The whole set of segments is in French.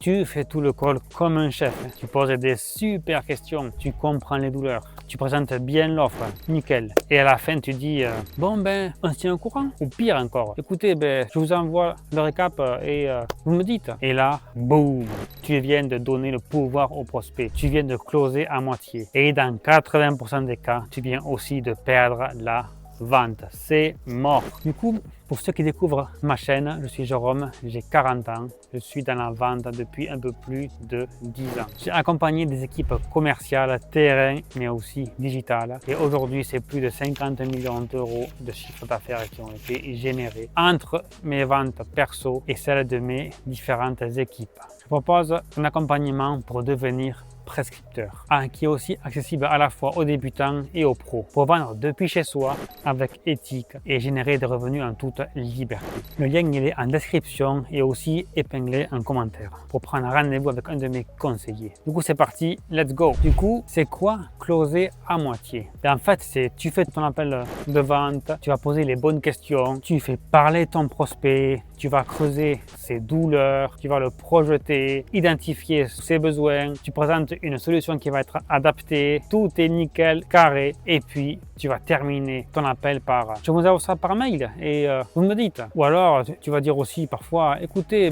Tu fais tout le call comme un chef. Tu poses des super questions. Tu comprends les douleurs. Tu présentes bien l'offre. Nickel. Et à la fin, tu dis bon ben, on se tient au courant. Ou pire encore, écoutez, je vous envoie le récap et vous me dites. Et là, boum, tu viens de donner le pouvoir au prospect. Tu viens de closer à moitié. Et dans 80% des cas, tu viens aussi de perdre la vente. C'est mort. Du coup, pour ceux qui découvrent ma chaîne, je suis Jérôme, j'ai 40 ans, je suis dans la vente depuis un peu plus de 10 ans. J'ai accompagné des équipes commerciales, terrain, mais aussi digitales. Et aujourd'hui, c'est plus de 50 millions d'euros de chiffre d'affaires qui ont été générés entre mes ventes perso et celles de mes différentes équipes. Je propose un accompagnement pour devenir prescripteur, qui est aussi accessible à la fois aux débutants et aux pros, pour vendre depuis chez soi avec éthique et générer des revenus en toute liberté. Le lien il est en description et aussi épinglé en commentaire pour prendre rendez-vous avec un de mes conseillers. Du coup c'est parti, let's go. Du coup c'est quoi closer à moitié? Et en fait c'est tu fais ton appel de vente, tu vas poser les bonnes questions, tu fais parler ton prospect, tu vas creuser ses douleurs, tu vas le projeter, identifier ses besoins, tu présentes une solution qui va être adaptée, tout est nickel, carré, et puis tu vas terminer ton appel par je vous envoie ça par mail et vous me dites. Ou alors tu vas dire aussi parfois écoutez,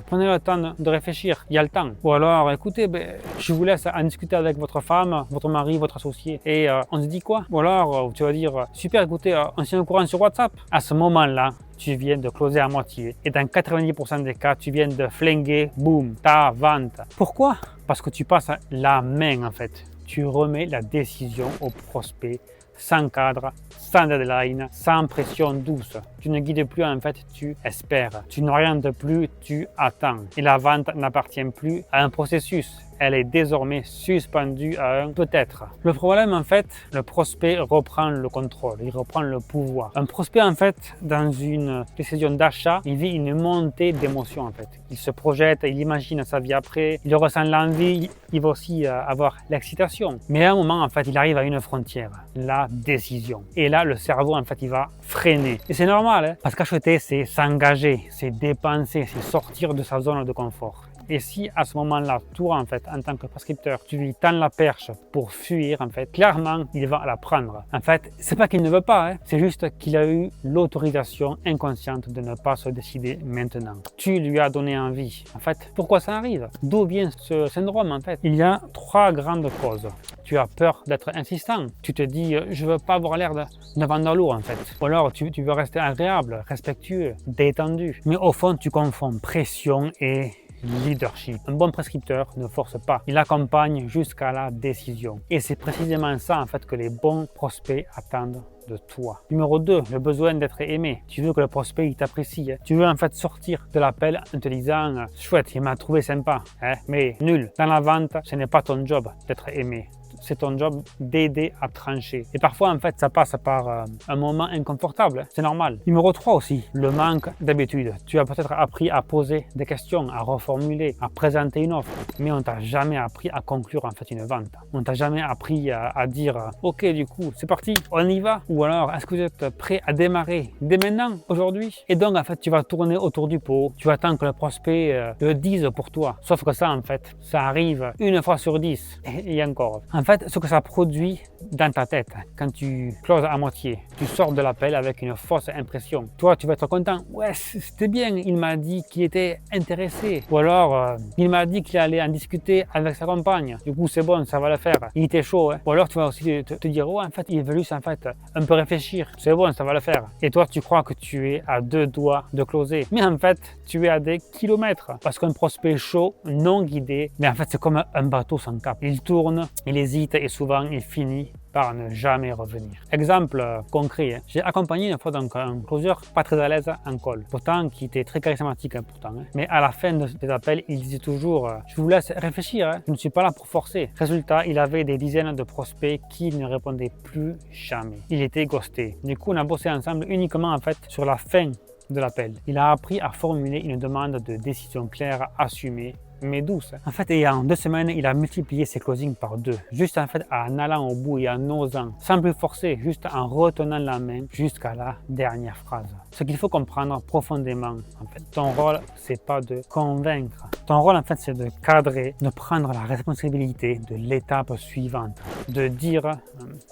prenez le temps de réfléchir, il y a le temps. Ou alors écoutez, je vous laisse en discuter avec votre femme, votre mari, votre associé et on se dit quoi? Ou alors tu vas dire super, écoutez, on se tient au courant sur WhatsApp. À ce moment-là, tu viens de closer à moitié et dans 90% des cas, tu viens de flinguer, boum, ta vente. Pourquoi? Parce que tu passes la main en fait. Tu remets la décision au prospect sans cadre, sans deadline, sans pression douce. Tu ne guides plus en fait, tu espères. Tu n'orientes plus, tu attends. Et la vente n'appartient plus à un processus. Elle est désormais suspendue à un peut-être. Le problème en fait, le prospect reprend le contrôle, il reprend le pouvoir. Un prospect en fait, dans une décision d'achat, il vit une montée d'émotions en fait. Il se projette, il imagine sa vie après, il ressent l'envie, il va aussi avoir l'excitation. Mais à un moment en fait, il arrive à une frontière, la décision. Et là, le cerveau en fait, il va freiner. Et c'est normal, hein, parce qu'acheter, c'est s'engager, c'est dépenser, c'est sortir de sa zone de confort. Et si à ce moment-là, toi en fait, en tant que prescripteur, tu lui tends la perche pour fuir, en fait, clairement, il va la prendre. En fait, c'est pas qu'il ne veut pas, hein, c'est juste qu'il a eu l'autorisation inconsciente de ne pas se décider maintenant. Tu lui as donné envie. En fait, pourquoi ça arrive? D'où vient ce syndrome en fait? Il y a 3 grandes causes. Tu as peur d'être insistant. Tu te dis, je veux pas avoir l'air de vendeur lourd en fait. Ou alors, tu veux rester agréable, respectueux, détendu. Mais au fond, tu confonds pression et leadership. Un bon prescripteur ne force pas, il accompagne jusqu'à la décision. Et c'est précisément ça en fait que les bons prospects attendent de toi. Numéro 2, le besoin d'être aimé. Tu veux que le prospect il t'apprécie. Tu veux en fait sortir de l'appel en te disant chouette, il m'a trouvé sympa, mais nul. Dans la vente, ce n'est pas ton job d'être aimé. C'est ton job d'aider à trancher. Et parfois, en fait, ça passe par un moment inconfortable. C'est normal. Numéro 3 aussi, le manque d'habitude. Tu as peut-être appris à poser des questions, à reformuler, à présenter une offre. Mais on t'a jamais appris à conclure en fait une vente. On t'a jamais appris à dire ok, du coup, c'est parti, on y va. Ou alors, est-ce que vous êtes prêt à démarrer dès maintenant, aujourd'hui? Et donc, en fait, tu vas tourner autour du pot. Tu attends que le prospect le dise pour toi. Sauf que ça, en fait, ça arrive une fois sur 10. Et encore. En fait, ce que ça produit dans ta tête, quand tu closes à moitié, tu sors de l'appel avec une fausse impression. Toi, tu vas être content. Ouais, c'était bien. Il m'a dit qu'il était intéressé. Ou alors, il m'a dit qu'il allait en discuter avec sa compagne. Du coup, c'est bon, ça va le faire. Il était chaud. Hein. Ou alors, tu vas aussi te dire, ouais, en fait, il veut juste en fait un peu réfléchir. C'est bon, ça va le faire. Et toi, tu crois que tu es à 2 doigts de closer. Mais en fait, tu es à des kilomètres. Parce qu'un prospect chaud, non guidé, mais en fait, c'est comme un bateau sans cap. Il tourne, il hésite et souvent, il finit par ne jamais revenir. Exemple concret, j'ai accompagné une fois donc un closer pas très à l'aise en call, pourtant qui était très charismatique mais à la fin des appels, il disait toujours je vous laisse réfléchir, je ne suis pas là pour forcer. Résultat, il avait des dizaines de prospects qui ne répondaient plus jamais. Il était ghosté. Du coup, on a bossé ensemble uniquement en fait sur la fin de l'appel. Il a appris à formuler une demande de décision claire, assumée, mais douce. En fait, et en 2 semaines, il a multiplié ses closings par 2. Juste en fait, en allant au bout et en osant, sans plus forcer, juste en retenant la main jusqu'à la dernière phrase. Ce qu'il faut comprendre profondément, en fait, ton rôle, c'est pas de convaincre. Ton rôle, en fait, c'est de cadrer, de prendre la responsabilité de l'étape suivante, de dire,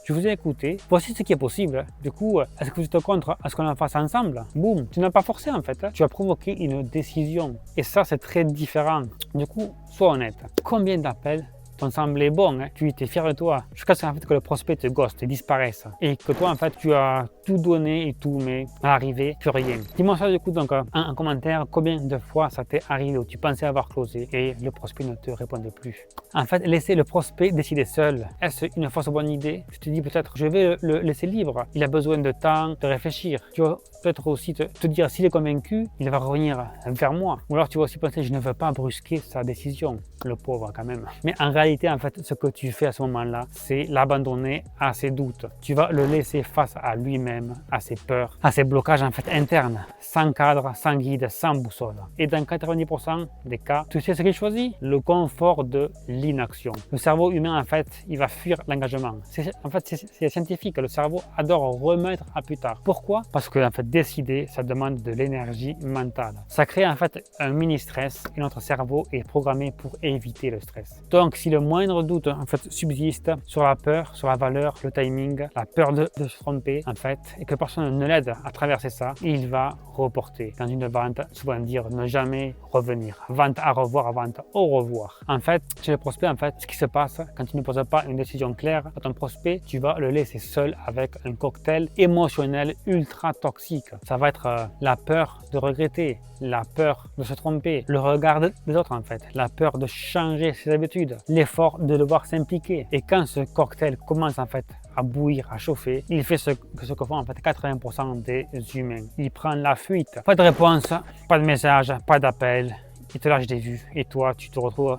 je vous ai écouté, voici ce qui est possible. Du coup, est-ce que vous êtes contre à ce qu'on en fasse ensemble? Boum, tu n'as pas forcé en fait, tu as provoqué une décision. Et ça, c'est très différent. Du coup, sois honnête. Combien d'appels t'ont semblé bon, tu étais fier de toi, jusqu'à ce que le prospect te ghoste et disparaisse. Et que toi, en fait, tu as tout donné et tout, mais à l'arrivée, plus rien. Dis-moi ça du coup donc en commentaire, combien de fois ça t'est arrivé où tu pensais avoir closé et le prospect ne te répondait plus. En fait, laisser le prospect décider seul, est-ce une fausse bonne idée? Je te dis peut-être, je vais le laisser libre. Il a besoin de temps, de réfléchir. Tu vas peut-être aussi te dire, s'il est convaincu, il va revenir vers moi. Ou alors tu vas aussi penser, je ne veux pas brusquer sa décision, le pauvre quand même. Mais en réalité, en fait, ce que tu fais à ce moment-là, c'est l'abandonner à ses doutes. Tu vas le laisser face à lui-même, à ses peurs, à ses blocages en fait internes, sans cadre, sans guide, sans boussole. Et dans 90% des cas, tu sais ce qu'il choisit? Le confort de l'inaction. Le cerveau humain, en fait, il va fuir l'engagement. En fait, c'est scientifique. Le cerveau adore remettre à plus tard. Pourquoi? Parce que, en fait, décider, ça demande de l'énergie mentale. Ça crée, en fait, un mini-stress et notre cerveau est programmé pour éviter le stress. Donc, si le moindre doute, en fait, subsiste sur la peur, sur la valeur, le timing, la peur de se tromper, en fait, et que personne ne l'aide à traverser ça, il va reporter. Dans une vente, souvent dire ne jamais revenir. Vente à revoir, vente au revoir. En fait, chez le prospect, en fait, ce qui se passe quand tu ne poses pas une décision claire à ton prospect, tu vas le laisser seul avec un cocktail émotionnel ultra toxique. Ça va être la peur de regretter, la peur de se tromper, le regard des autres en fait, la peur de changer ses habitudes, l'effort de devoir s'impliquer. Et quand ce cocktail commence en fait à bouillir, à chauffer, il fait ce que font en fait 80% des humains. Il prend la fuite. Pas de réponse, pas de message, pas d'appel. Il te lâche des vues et toi tu te retrouves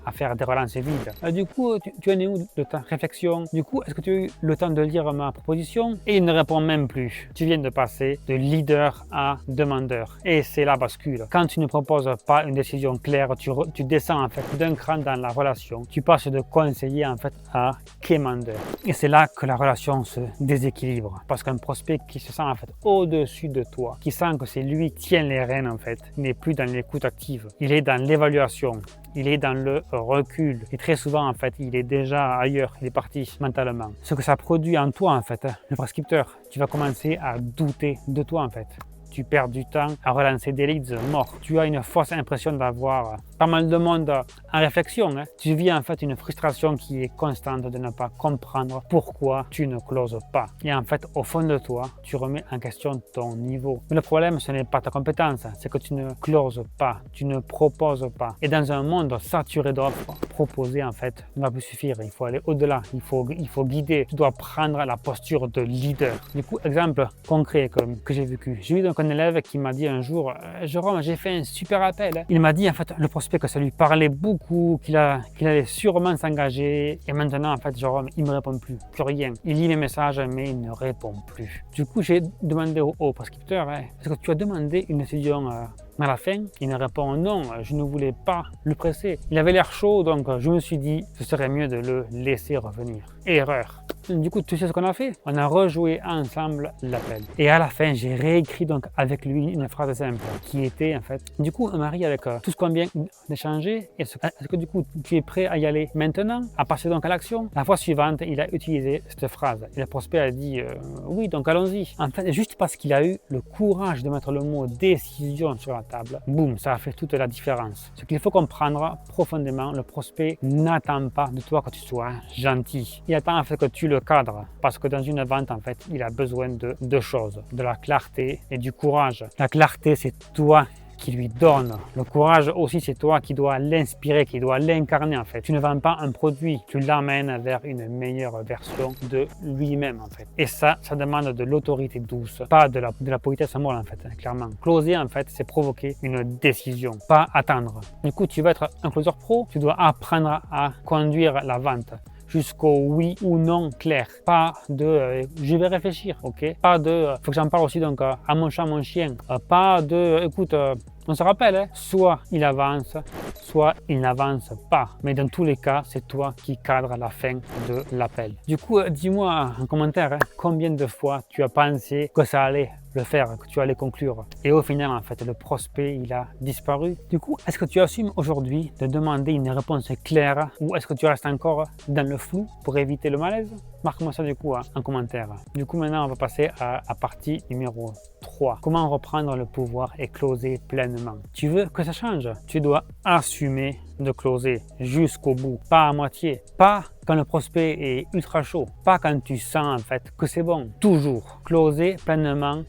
à faire des relances vides. Du coup, tu en es où de ta réflexion? Du coup, est-ce que tu as eu le temps de lire ma proposition? Et il ne répond même plus. Tu viens de passer de leader à demandeur. Et c'est la bascule. Quand tu ne proposes pas une décision claire, tu descends en fait d'un cran dans la relation. Tu passes de conseiller en fait à quémandeur. Et c'est là que la relation se déséquilibre. Parce qu'un prospect qui se sent en fait au-dessus de toi, qui sent que c'est lui qui tient les rênes en fait, n'est plus dans l'écoute active. Il est dans l'évaluation. Il est dans le recul et très souvent en fait il est déjà ailleurs, il est parti mentalement. Ce que ça produit en toi en fait, le prescripteur, tu vas commencer à douter de toi en fait. Tu perds du temps à relancer des leads morts. Tu as une fausse impression d'avoir pas mal de monde en réflexion. Tu vis en fait une frustration qui est constante de ne pas comprendre pourquoi tu ne closes pas. Et en fait, au fond de toi, tu remets en question ton niveau. Mais le problème, ce n'est pas ta compétence, c'est que tu ne closes pas, tu ne proposes pas. Et dans un monde saturé d'offres, proposer en fait ne va plus suffire. Il faut aller au-delà, il faut guider. Tu dois prendre la posture de leader. Du coup, exemple concret que j'ai vécu. J'ai eu donc un élève qui m'a dit un jour, Jérôme, j'ai fait un super appel. Il m'a dit en fait le prospect que ça lui parlait beaucoup, qu'il allait sûrement s'engager. Et maintenant en fait Jérôme, il me répond plus rien. Il lit mes messages mais il ne répond plus. Du coup j'ai demandé au prescripteur, est-ce que tu as demandé une décision à la fin? Il me répond non, je ne voulais pas le presser. Il avait l'air chaud donc je me suis dit ce serait mieux de le laisser revenir. Erreur. Du coup, tu sais ce qu'on a fait? On a rejoué ensemble l'appel. Et à la fin, j'ai réécrit donc avec lui une phrase simple qui était en fait, du coup, Marie, avec tout ce qu'on vient d'échanger, est-ce que du coup, tu es prêt à y aller maintenant, à passer donc à l'action? La fois suivante, il a utilisé cette phrase. Et le prospect a dit oui, donc allons-y. En fait, juste parce qu'il a eu le courage de mettre le mot décision sur la table, boum, ça a fait toute la différence. Ce qu'il faut comprendre profondément, le prospect n'attend pas de toi que tu sois gentil. Il attend en fait que tu le cadre, parce que dans une vente en fait il a besoin de deux choses, de la clarté et du courage. La clarté, c'est toi qui lui donne. Le courage aussi, c'est toi qui dois l'inspirer, qui dois l'incarner en fait. Tu ne vends pas un produit, tu l'amènes vers une meilleure version de lui-même en fait. Et ça demande de l'autorité douce, pas de la politesse molle en fait, clairement. Closer en fait, c'est provoquer une décision, pas attendre. Du coup, tu veux être un closer pro, tu dois apprendre à conduire la vente. jusqu'au oui ou non clair. Pas de je vais réfléchir, ok? Pas de faut que j'en parle aussi donc à mon chat, mon chien. Pas de écoute, on se rappelle, hein, soit il avance, soit il n'avance pas. Mais dans tous les cas, c'est toi qui cadre la fin de l'appel. Du coup, dis-moi en commentaire combien de fois tu as pensé que ça allait le faire, que tu allais conclure. Et au final, en fait, le prospect, il a disparu. Du coup, est-ce que tu assumes aujourd'hui de demander une réponse claire ou est-ce que tu restes encore dans le flou pour éviter le malaise? Marque-moi ça du coup en commentaire. Du coup, maintenant, on va passer à la partie numéro 3. Comment reprendre le pouvoir et closer pleinement? Tu veux que ça change? Tu dois assumer de closer jusqu'au bout, pas à moitié, pas quand le prospect est ultra chaud, pas quand tu sens en fait que c'est bon. Toujours closer pleinement.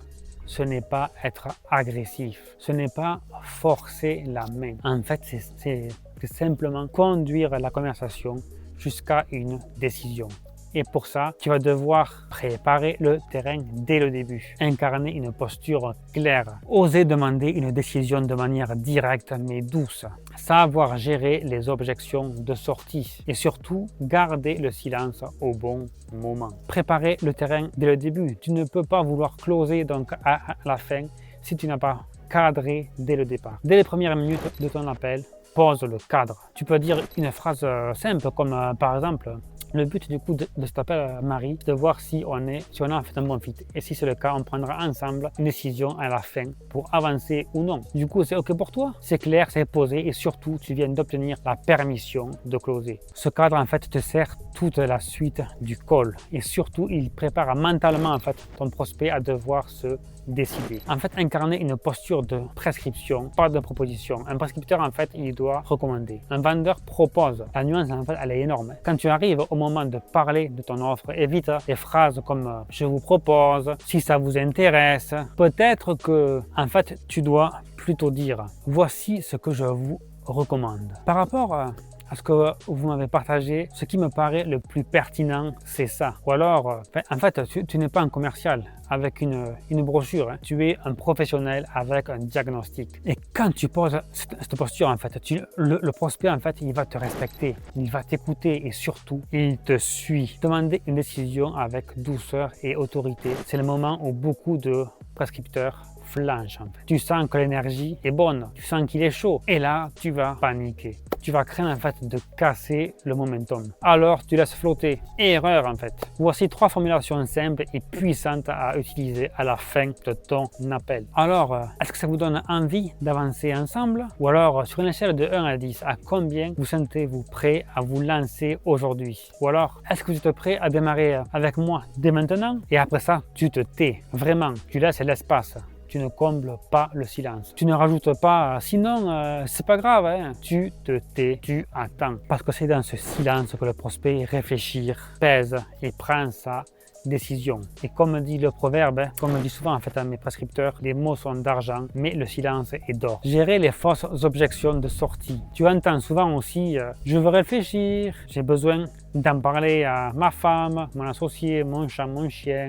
Ce n'est pas être agressif, ce n'est pas forcer la main. En fait, c'est simplement conduire la conversation jusqu'à une décision. Et pour ça, tu vas devoir préparer le terrain dès le début, incarner une posture claire, oser demander une décision de manière directe mais douce, savoir gérer les objections de sortie et surtout garder le silence au bon moment. Préparer le terrain dès le début. Tu ne peux pas vouloir closer donc à la fin si tu n'as pas cadré dès le départ. Dès les premières minutes de ton appel, pose le cadre. Tu peux dire une phrase simple comme par exemple: le but du coup de cet appel, Marie, de voir si on a en fait un bon fit. Et si c'est le cas, on prendra ensemble une décision à la fin pour avancer ou non. Du coup, c'est OK pour toi? C'est clair, c'est posé et surtout, tu viens d'obtenir la permission de closer. Ce cadre, en fait, te sert toute la suite du call. Et surtout, il prépare mentalement, en fait, ton prospect à devoir se décider. En fait, incarner une posture de prescription, pas de proposition. Un prescripteur, en fait, il doit recommander. Un vendeur propose. La nuance, en fait, elle est énorme. Quand tu arrives au moment de parler de ton offre, évite les phrases comme je vous propose, si ça vous intéresse. Peut-être que, en fait, tu dois plutôt dire voici ce que je vous recommande. Par rapport à ce que vous m'avez partagé, ce qui me paraît le plus pertinent, c'est ça. Ou alors, en fait, tu n'es pas un commercial avec une brochure, hein. Tu es un professionnel avec un diagnostic. Et quand tu poses cette posture, en fait, le prospect, en fait, il va te respecter, il va t'écouter et surtout, il te suit. Demander une décision avec douceur et autorité, c'est le moment où beaucoup de prescripteurs flanchent. En fait. Tu sens que l'énergie est bonne, tu sens qu'il est chaud et là, tu vas paniquer. Tu vas craindre en fait de casser le momentum. Alors tu laisses flotter. Erreur en fait. Voici 3 formulations simples et puissantes à utiliser à la fin de ton appel. Alors, est-ce que ça vous donne envie d'avancer ensemble? Ou alors, sur une échelle de 1 à 10, à combien vous sentez-vous prêt à vous lancer aujourd'hui? Ou alors, est-ce que vous êtes prêt à démarrer avec moi dès maintenant? Et après ça, tu te tais. Vraiment, tu laisses l'espace. Tu ne combles pas le silence. Tu ne rajoutes pas sinon c'est pas grave, hein. Tu te tais, tu attends. Parce que c'est dans ce silence que le prospect réfléchit, pèse et prend sa décision. Et comme dit le proverbe, comme je dis souvent en fait à mes prescripteurs, les mots sont d'argent, mais le silence est d'or. Gérer les fausses objections de sortie. Tu entends souvent aussi je veux réfléchir, j'ai besoin d'en parler à ma femme, mon associé, mon chat, mon chien.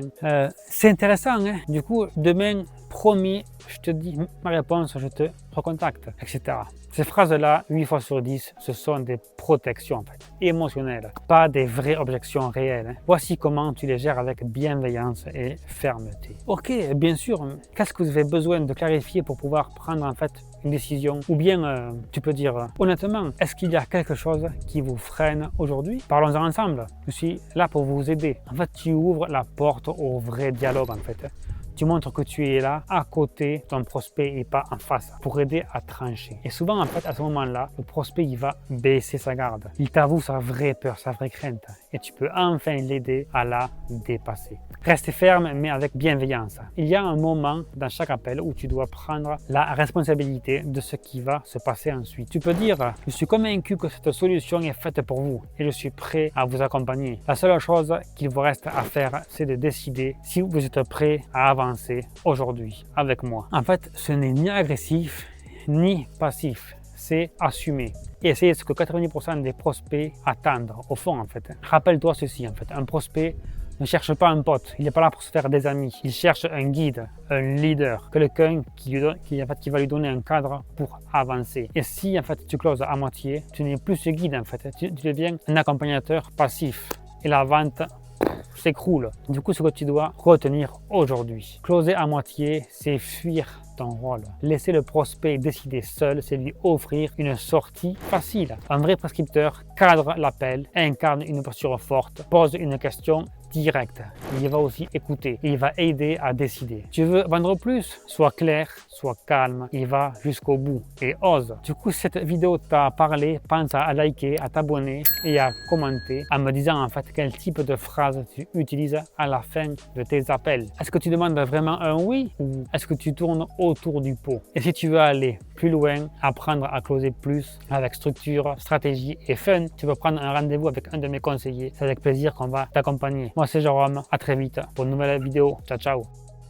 C'est intéressant, hein? Du coup, demain, promis, je te dis ma réponse, je te recontacte, etc. Ces phrases-là, 8 fois sur 10, ce sont des protections en fait, émotionnelles, pas des vraies objections réelles. Hein. Voici comment tu les gères avec bienveillance et fermeté. Ok, bien sûr, qu'est-ce que vous avez besoin de clarifier pour pouvoir prendre en fait une décision? Ou bien, tu peux dire, honnêtement, est-ce qu'il y a quelque chose qui vous freine aujourd'hui? Parlons-en ensemble, je suis là pour vous aider. En fait, tu ouvres la porte au vrai dialogue en fait. Tu montres que tu es là à côté de ton prospect et pas en face pour aider à trancher. Et souvent, en fait, à ce moment-là, le prospect, il va baisser sa garde. Il t'avoue sa vraie peur, sa vraie crainte. Et tu peux enfin l'aider à la dépasser. Reste ferme, mais avec bienveillance. Il y a un moment dans chaque appel où tu dois prendre la responsabilité de ce qui va se passer ensuite. Tu peux dire, je suis convaincu que cette solution est faite pour vous et je suis prêt à vous accompagner. La seule chose qu'il vous reste à faire, c'est de décider si vous êtes prêt à avancer aujourd'hui avec moi. En fait, ce n'est ni agressif ni passif, c'est assumer. Et c'est ce que 90% des prospects attendent au fond en fait. Rappelle-toi ceci en fait, un prospect ne cherche pas un pote, il n'est pas là pour se faire des amis. Il cherche un guide, un leader, quelqu'un qui va lui donner un cadre pour avancer. Et si en fait tu closes à moitié, tu n'es plus ce guide en fait, tu deviens un accompagnateur passif. Et la vente s'écroule. Du coup, ce que tu dois retenir aujourd'hui, closer à moitié, c'est fuir ton rôle. Laisser le prospect décider seul, c'est lui offrir une sortie facile. Un vrai prescripteur cadre l'appel, incarne une posture forte, pose une question directe. Il va aussi écouter, il va aider à décider. Tu veux vendre plus? Sois clair, sois calme, il va jusqu'au bout et ose. Du coup, cette vidéo t'a parlé, pense à liker, à t'abonner et à commenter en me disant en fait quel type de phrase tu utilises à la fin de tes appels. Est-ce que tu demandes vraiment un oui ou est-ce que tu tournes autour du pot? Et si tu veux aller plus loin, apprendre à closer plus avec structure, stratégie et fun, tu peux prendre un rendez-vous avec un de mes conseillers. C'est avec plaisir qu'on va t'accompagner. Moi, c'est Jérôme. À très vite pour une nouvelle vidéo. Ciao, ciao.